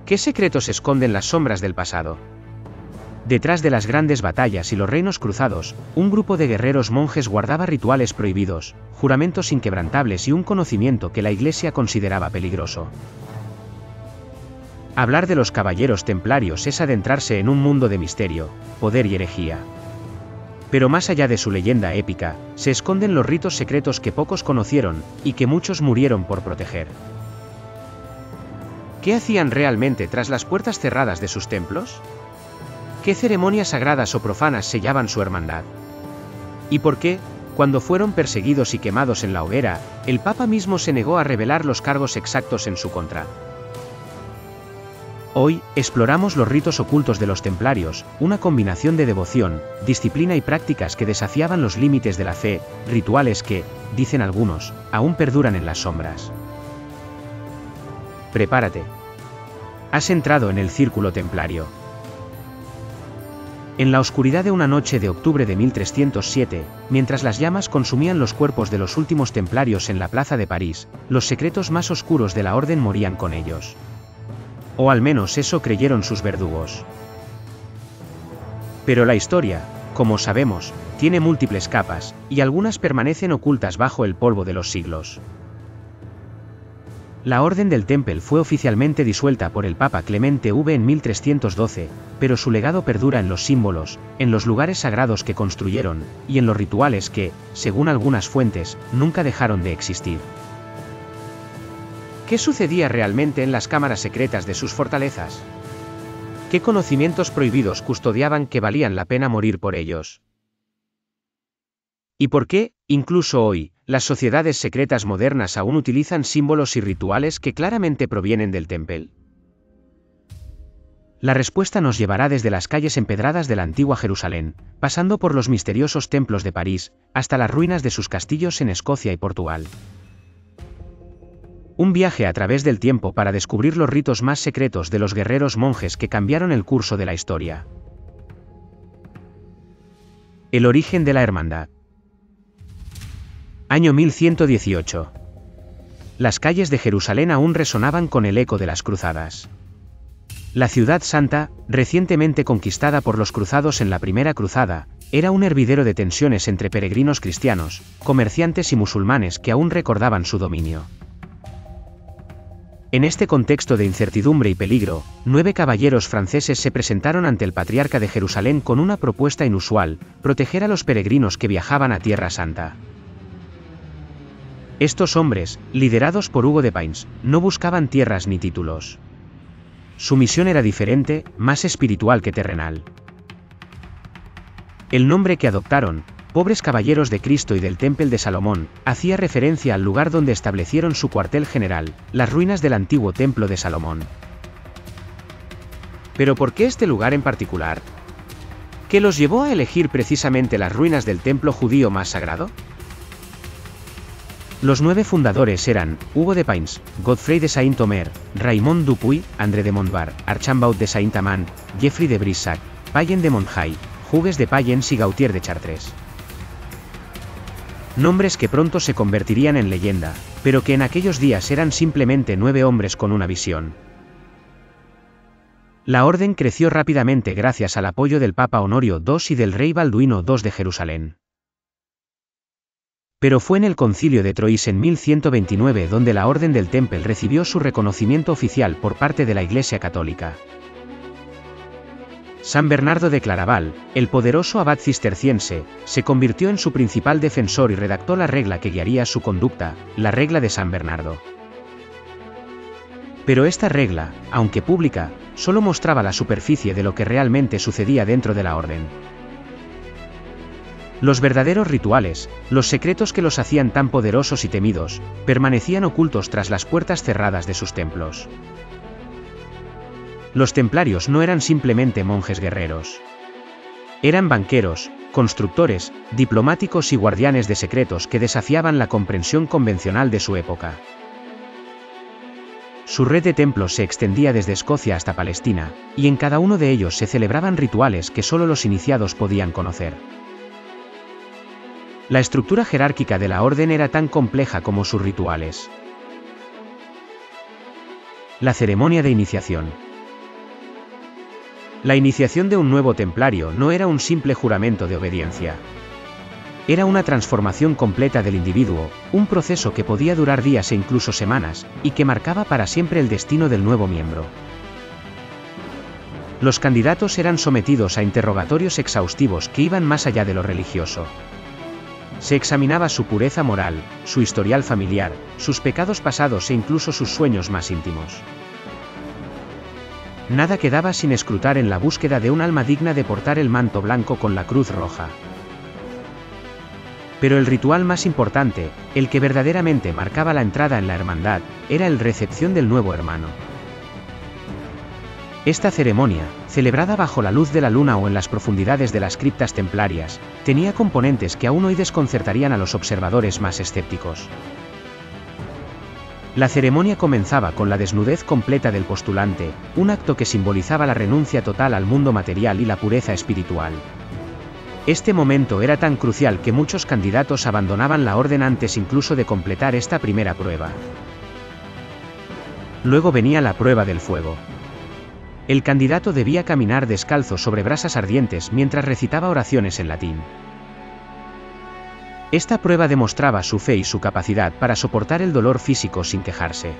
¿Qué secretos esconden las sombras del pasado? Detrás de las grandes batallas y los reinos cruzados, un grupo de guerreros monjes guardaba rituales prohibidos, juramentos inquebrantables y un conocimiento que la Iglesia consideraba peligroso. Hablar de los caballeros templarios es adentrarse en un mundo de misterio, poder y herejía. Pero más allá de su leyenda épica, se esconden los ritos secretos que pocos conocieron, y que muchos murieron por proteger. ¿Qué hacían realmente tras las puertas cerradas de sus templos? ¿Qué ceremonias sagradas o profanas sellaban su hermandad? ¿Y por qué, cuando fueron perseguidos y quemados en la hoguera, el Papa mismo se negó a revelar los cargos exactos en su contra? Hoy, exploramos los ritos ocultos de los templarios, una combinación de devoción, disciplina y prácticas que desafiaban los límites de la fe, rituales que, dicen algunos, aún perduran en las sombras. Prepárate. Has entrado en el círculo templario. En la oscuridad de una noche de octubre de 1307, mientras las llamas consumían los cuerpos de los últimos templarios en la plaza de París, los secretos más oscuros de la orden morían con ellos. O al menos eso creyeron sus verdugos. Pero la historia, como sabemos, tiene múltiples capas, y algunas permanecen ocultas bajo el polvo de los siglos. La Orden del Temple fue oficialmente disuelta por el Papa Clemente V en 1312, pero su legado perdura en los símbolos, en los lugares sagrados que construyeron, y en los rituales que, según algunas fuentes, nunca dejaron de existir. ¿Qué sucedía realmente en las cámaras secretas de sus fortalezas? ¿Qué conocimientos prohibidos custodiaban que valían la pena morir por ellos? ¿Y por qué, incluso hoy, las sociedades secretas modernas aún utilizan símbolos y rituales que claramente provienen del Temple? La respuesta nos llevará desde las calles empedradas de la antigua Jerusalén, pasando por los misteriosos templos de París, hasta las ruinas de sus castillos en Escocia y Portugal. Un viaje a través del tiempo para descubrir los ritos más secretos de los guerreros monjes que cambiaron el curso de la historia. El origen de la hermandad. Año 1118. Las calles de Jerusalén aún resonaban con el eco de las cruzadas. La ciudad santa, recientemente conquistada por los cruzados en la primera cruzada, era un hervidero de tensiones entre peregrinos cristianos, comerciantes y musulmanes que aún recordaban su dominio. En este contexto de incertidumbre y peligro, 9 caballeros franceses se presentaron ante el patriarca de Jerusalén con una propuesta inusual: proteger a los peregrinos que viajaban a Tierra Santa. Estos hombres, liderados por Hugo de Payns, no buscaban tierras ni títulos. Su misión era diferente, más espiritual que terrenal. El nombre que adoptaron, Pobres Caballeros de Cristo y del Temple de Salomón, hacía referencia al lugar donde establecieron su cuartel general, las ruinas del antiguo Templo de Salomón. ¿Pero por qué este lugar en particular? ¿Qué los llevó a elegir precisamente las ruinas del templo judío más sagrado? Los 9 fundadores eran Hugo de Payns, Godfrey de Saint-Omer, Raymond Dupuy, André de Montbar, Archambault de Saint-Amand, Geoffrey de Brissac, Payen de Monjay, Hugues de Payens y Gautier de Chartres. Nombres que pronto se convertirían en leyenda, pero que en aquellos días eran simplemente 9 hombres con una visión. La orden creció rápidamente gracias al apoyo del Papa Honorio II y del rey Balduino II de Jerusalén. Pero fue en el Concilio de Troyes en 1129 donde la Orden del Temple recibió su reconocimiento oficial por parte de la Iglesia Católica. San Bernardo de Claraval, el poderoso abad cisterciense, se convirtió en su principal defensor y redactó la regla que guiaría su conducta, la Regla de San Bernardo. Pero esta regla, aunque pública, solo mostraba la superficie de lo que realmente sucedía dentro de la orden. Los verdaderos rituales, los secretos que los hacían tan poderosos y temidos, permanecían ocultos tras las puertas cerradas de sus templos. Los templarios no eran simplemente monjes guerreros. Eran banqueros, constructores, diplomáticos y guardianes de secretos que desafiaban la comprensión convencional de su época. Su red de templos se extendía desde Escocia hasta Palestina, y en cada uno de ellos se celebraban rituales que solo los iniciados podían conocer. La estructura jerárquica de la orden era tan compleja como sus rituales. La ceremonia de iniciación. La iniciación de un nuevo templario no era un simple juramento de obediencia. Era una transformación completa del individuo, un proceso que podía durar días e incluso semanas, y que marcaba para siempre el destino del nuevo miembro. Los candidatos eran sometidos a interrogatorios exhaustivos que iban más allá de lo religioso. Se examinaba su pureza moral, su historial familiar, sus pecados pasados e incluso sus sueños más íntimos. Nada quedaba sin escrutar en la búsqueda de un alma digna de portar el manto blanco con la cruz roja. Pero el ritual más importante, el que verdaderamente marcaba la entrada en la hermandad, era la recepción del nuevo hermano. Esta ceremonia, celebrada bajo la luz de la luna o en las profundidades de las criptas templarias, tenía componentes que aún hoy desconcertarían a los observadores más escépticos. La ceremonia comenzaba con la desnudez completa del postulante, un acto que simbolizaba la renuncia total al mundo material y la pureza espiritual. Este momento era tan crucial que muchos candidatos abandonaban la orden antes incluso de completar esta primera prueba. Luego venía la prueba del fuego. El candidato debía caminar descalzo sobre brasas ardientes mientras recitaba oraciones en latín. Esta prueba demostraba su fe y su capacidad para soportar el dolor físico sin quejarse.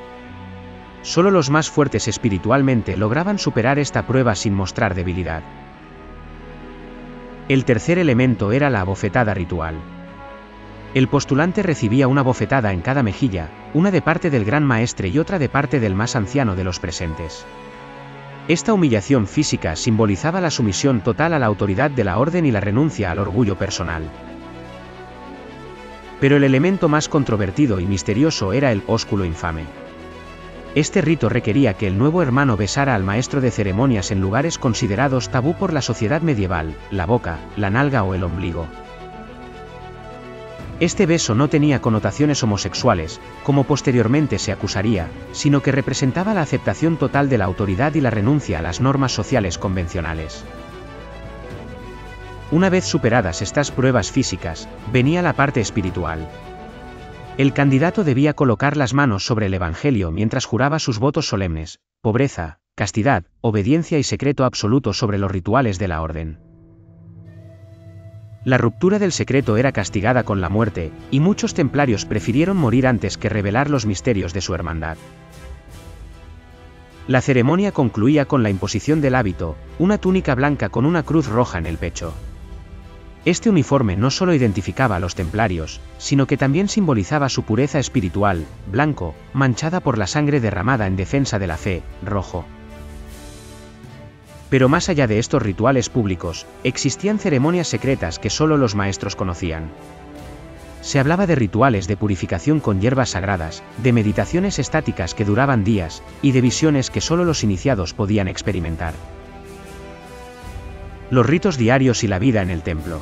Solo los más fuertes espiritualmente lograban superar esta prueba sin mostrar debilidad. El tercer elemento era la bofetada ritual. El postulante recibía una bofetada en cada mejilla, una de parte del gran maestre y otra de parte del más anciano de los presentes. Esta humillación física simbolizaba la sumisión total a la autoridad de la orden y la renuncia al orgullo personal. Pero el elemento más controvertido y misterioso era el ósculo infame. Este rito requería que el nuevo hermano besara al maestro de ceremonias en lugares considerados tabú por la sociedad medieval, la boca, la nalga o el ombligo. Este beso no tenía connotaciones homosexuales, como posteriormente se acusaría, sino que representaba la aceptación total de la autoridad y la renuncia a las normas sociales convencionales. Una vez superadas estas pruebas físicas, venía la parte espiritual. El candidato debía colocar las manos sobre el Evangelio mientras juraba sus votos solemnes, pobreza, castidad, obediencia y secreto absoluto sobre los rituales de la orden. La ruptura del secreto era castigada con la muerte, y muchos templarios prefirieron morir antes que revelar los misterios de su hermandad. La ceremonia concluía con la imposición del hábito, una túnica blanca con una cruz roja en el pecho. Este uniforme no solo identificaba a los templarios, sino que también simbolizaba su pureza espiritual, blanco, manchada por la sangre derramada en defensa de la fe, rojo. Pero más allá de estos rituales públicos, existían ceremonias secretas que solo los maestros conocían. Se hablaba de rituales de purificación con hierbas sagradas, de meditaciones estáticas que duraban días, y de visiones que solo los iniciados podían experimentar. Los ritos diarios y la vida en el templo.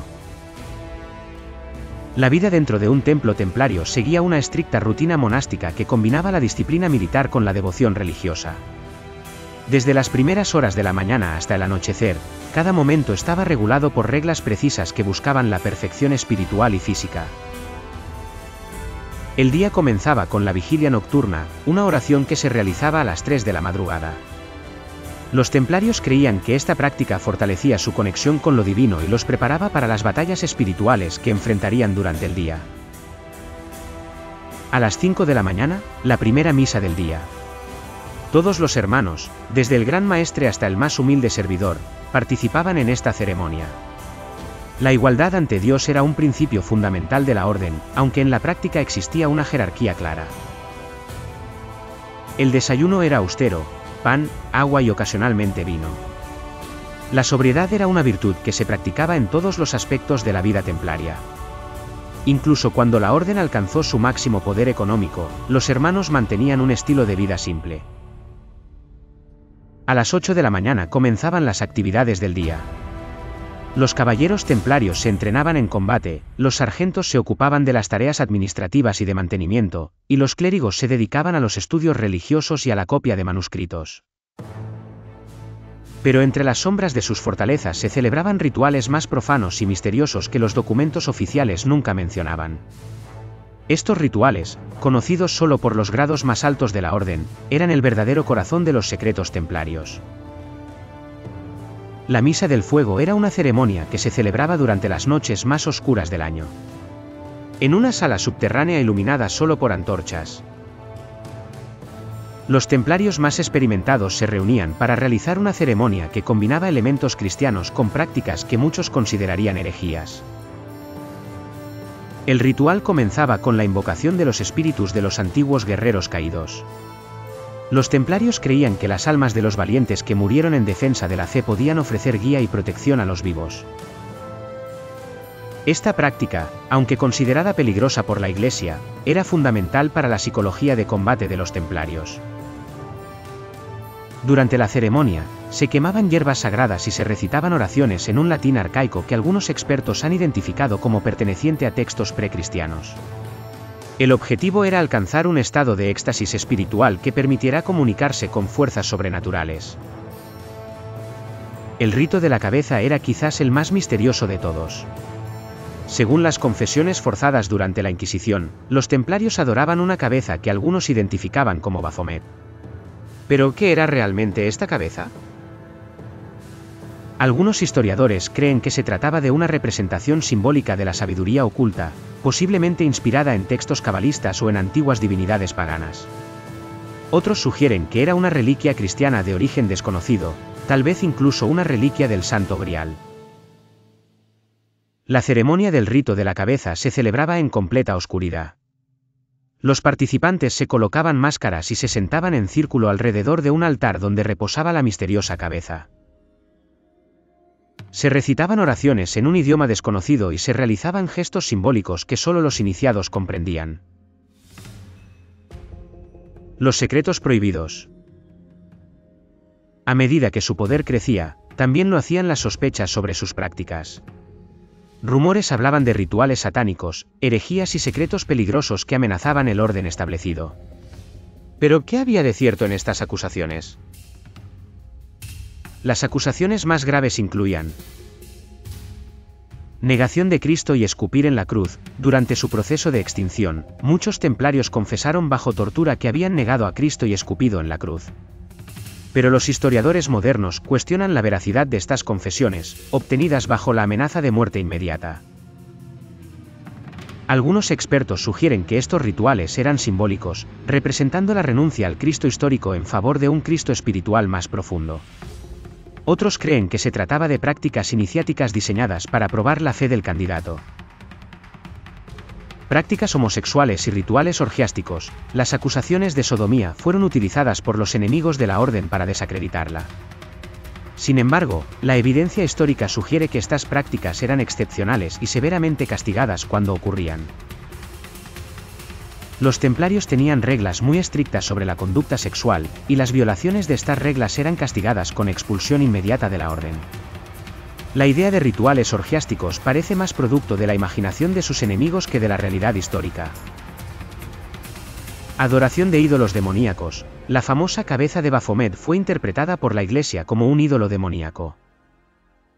La vida dentro de un templo templario seguía una estricta rutina monástica que combinaba la disciplina militar con la devoción religiosa. Desde las primeras horas de la mañana hasta el anochecer, cada momento estaba regulado por reglas precisas que buscaban la perfección espiritual y física. El día comenzaba con la vigilia nocturna, una oración que se realizaba a las 3 de la madrugada. Los templarios creían que esta práctica fortalecía su conexión con lo divino y los preparaba para las batallas espirituales que enfrentarían durante el día. A las 5 de la mañana, la primera misa del día. Todos los hermanos, desde el gran maestre hasta el más humilde servidor, participaban en esta ceremonia. La igualdad ante Dios era un principio fundamental de la orden, aunque en la práctica existía una jerarquía clara. El desayuno era austero, pan, agua y ocasionalmente vino. La sobriedad era una virtud que se practicaba en todos los aspectos de la vida templaria. Incluso cuando la orden alcanzó su máximo poder económico, los hermanos mantenían un estilo de vida simple. A las 8 de la mañana comenzaban las actividades del día. Los caballeros templarios se entrenaban en combate, los sargentos se ocupaban de las tareas administrativas y de mantenimiento, y los clérigos se dedicaban a los estudios religiosos y a la copia de manuscritos. Pero entre las sombras de sus fortalezas se celebraban rituales más profanos y misteriosos que los documentos oficiales nunca mencionaban. Estos rituales, conocidos solo por los grados más altos de la orden, eran el verdadero corazón de los secretos templarios. La Misa del Fuego era una ceremonia que se celebraba durante las noches más oscuras del año. En una sala subterránea iluminada solo por antorchas. Los templarios más experimentados se reunían para realizar una ceremonia que combinaba elementos cristianos con prácticas que muchos considerarían herejías. El ritual comenzaba con la invocación de los espíritus de los antiguos guerreros caídos. Los templarios creían que las almas de los valientes que murieron en defensa de la fe podían ofrecer guía y protección a los vivos. Esta práctica, aunque considerada peligrosa por la Iglesia, era fundamental para la psicología de combate de los templarios. Durante la ceremonia, se quemaban hierbas sagradas y se recitaban oraciones en un latín arcaico que algunos expertos han identificado como perteneciente a textos precristianos. El objetivo era alcanzar un estado de éxtasis espiritual que permitiera comunicarse con fuerzas sobrenaturales. El rito de la cabeza era quizás el más misterioso de todos. Según las confesiones forzadas durante la Inquisición, los templarios adoraban una cabeza que algunos identificaban como Baphomet. ¿Pero qué era realmente esta cabeza? Algunos historiadores creen que se trataba de una representación simbólica de la sabiduría oculta, posiblemente inspirada en textos cabalistas o en antiguas divinidades paganas. Otros sugieren que era una reliquia cristiana de origen desconocido, tal vez incluso una reliquia del Santo Grial. La ceremonia del rito de la cabeza se celebraba en completa oscuridad. Los participantes se colocaban máscaras y se sentaban en círculo alrededor de un altar donde reposaba la misteriosa cabeza. Se recitaban oraciones en un idioma desconocido y se realizaban gestos simbólicos que solo los iniciados comprendían. Los secretos prohibidos. A medida que su poder crecía, también lo hacían las sospechas sobre sus prácticas. Rumores hablaban de rituales satánicos, herejías y secretos peligrosos que amenazaban el orden establecido. ¿Pero qué había de cierto en estas acusaciones? Las acusaciones más graves incluían negación de Cristo y escupir en la cruz. Durante su proceso de extinción, muchos templarios confesaron bajo tortura que habían negado a Cristo y escupido en la cruz. Pero los historiadores modernos cuestionan la veracidad de estas confesiones, obtenidas bajo la amenaza de muerte inmediata. Algunos expertos sugieren que estos rituales eran simbólicos, representando la renuncia al Cristo histórico en favor de un Cristo espiritual más profundo. Otros creen que se trataba de prácticas iniciáticas diseñadas para probar la fe del candidato. Prácticas homosexuales y rituales orgiásticos. Las acusaciones de sodomía fueron utilizadas por los enemigos de la orden para desacreditarla. Sin embargo, la evidencia histórica sugiere que estas prácticas eran excepcionales y severamente castigadas cuando ocurrían. Los templarios tenían reglas muy estrictas sobre la conducta sexual, y las violaciones de estas reglas eran castigadas con expulsión inmediata de la orden. La idea de rituales orgiásticos parece más producto de la imaginación de sus enemigos que de la realidad histórica. Adoración de ídolos demoníacos. La famosa cabeza de Baphomet fue interpretada por la Iglesia como un ídolo demoníaco.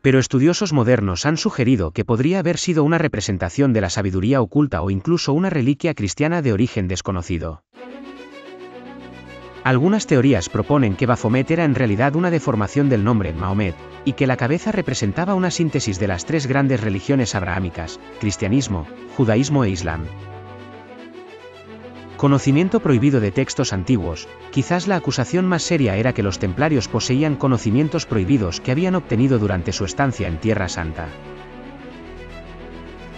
Pero estudiosos modernos han sugerido que podría haber sido una representación de la sabiduría oculta o incluso una reliquia cristiana de origen desconocido. Algunas teorías proponen que Baphomet era en realidad una deformación del nombre Mahomet, y que la cabeza representaba una síntesis de las tres grandes religiones abrahámicas: cristianismo, judaísmo e islam. Conocimiento prohibido de textos antiguos. Quizás la acusación más seria era que los templarios poseían conocimientos prohibidos que habían obtenido durante su estancia en Tierra Santa.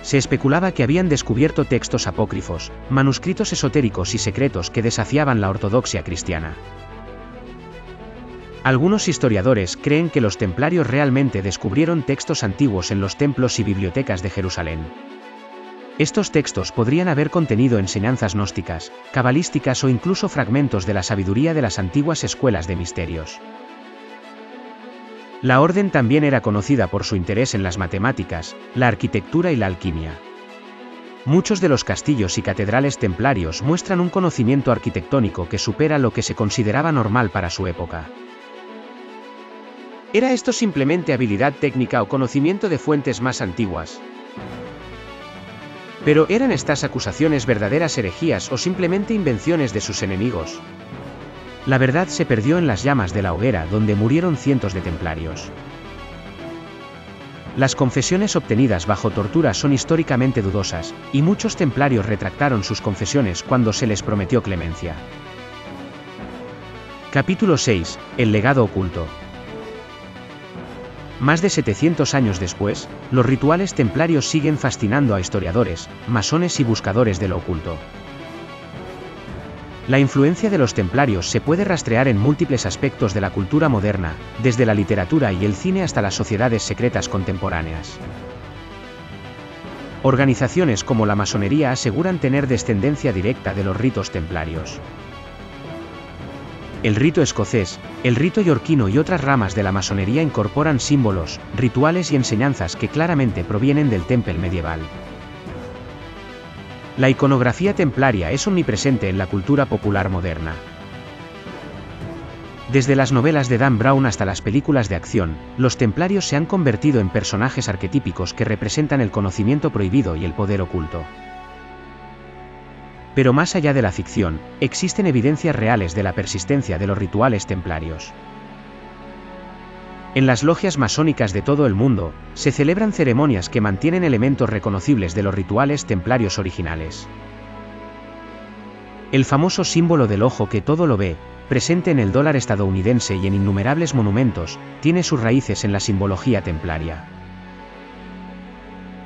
Se especulaba que habían descubierto textos apócrifos, manuscritos esotéricos y secretos que desafiaban la ortodoxia cristiana. Algunos historiadores creen que los templarios realmente descubrieron textos antiguos en los templos y bibliotecas de Jerusalén. Estos textos podrían haber contenido enseñanzas gnósticas, cabalísticas o incluso fragmentos de la sabiduría de las antiguas escuelas de misterios. La orden también era conocida por su interés en las matemáticas, la arquitectura y la alquimia. Muchos de los castillos y catedrales templarios muestran un conocimiento arquitectónico que supera lo que se consideraba normal para su época. ¿Era esto simplemente habilidad técnica o conocimiento de fuentes más antiguas? ¿Pero eran estas acusaciones verdaderas herejías o simplemente invenciones de sus enemigos? La verdad se perdió en las llamas de la hoguera donde murieron cientos de templarios. Las confesiones obtenidas bajo tortura son históricamente dudosas, y muchos templarios retractaron sus confesiones cuando se les prometió clemencia. Capítulo 6. El legado oculto. Más de 700 años después, los rituales templarios siguen fascinando a historiadores, masones y buscadores de lo oculto. La influencia de los templarios se puede rastrear en múltiples aspectos de la cultura moderna, desde la literatura y el cine hasta las sociedades secretas contemporáneas. Organizaciones como la masonería aseguran tener descendencia directa de los ritos templarios. El rito escocés, el rito yorquino y otras ramas de la masonería incorporan símbolos, rituales y enseñanzas que claramente provienen del temple medieval. La iconografía templaria es omnipresente en la cultura popular moderna. Desde las novelas de Dan Brown hasta las películas de acción, los templarios se han convertido en personajes arquetípicos que representan el conocimiento prohibido y el poder oculto. Pero más allá de la ficción, existen evidencias reales de la persistencia de los rituales templarios. En las logias masónicas de todo el mundo, se celebran ceremonias que mantienen elementos reconocibles de los rituales templarios originales. El famoso símbolo del ojo que todo lo ve, presente en el dólar estadounidense y en innumerables monumentos, tiene sus raíces en la simbología templaria.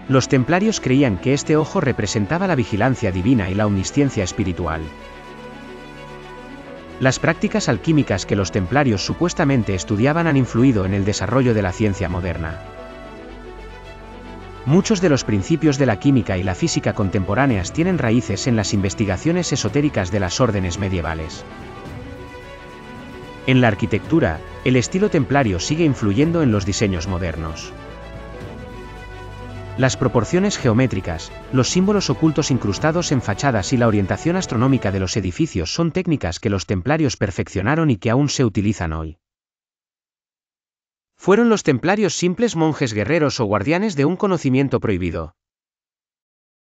Los templarios creían que este ojo representaba la vigilancia divina y la omnisciencia espiritual. Las prácticas alquímicas que los templarios supuestamente estudiaban han influido en el desarrollo de la ciencia moderna. Muchos de los principios de la química y la física contemporáneas tienen raíces en las investigaciones esotéricas de las órdenes medievales. En la arquitectura, el estilo templario sigue influyendo en los diseños modernos. Las proporciones geométricas, los símbolos ocultos incrustados en fachadas y la orientación astronómica de los edificios son técnicas que los templarios perfeccionaron y que aún se utilizan hoy. ¿Fueron los templarios simples monjes guerreros o guardianes de un conocimiento prohibido?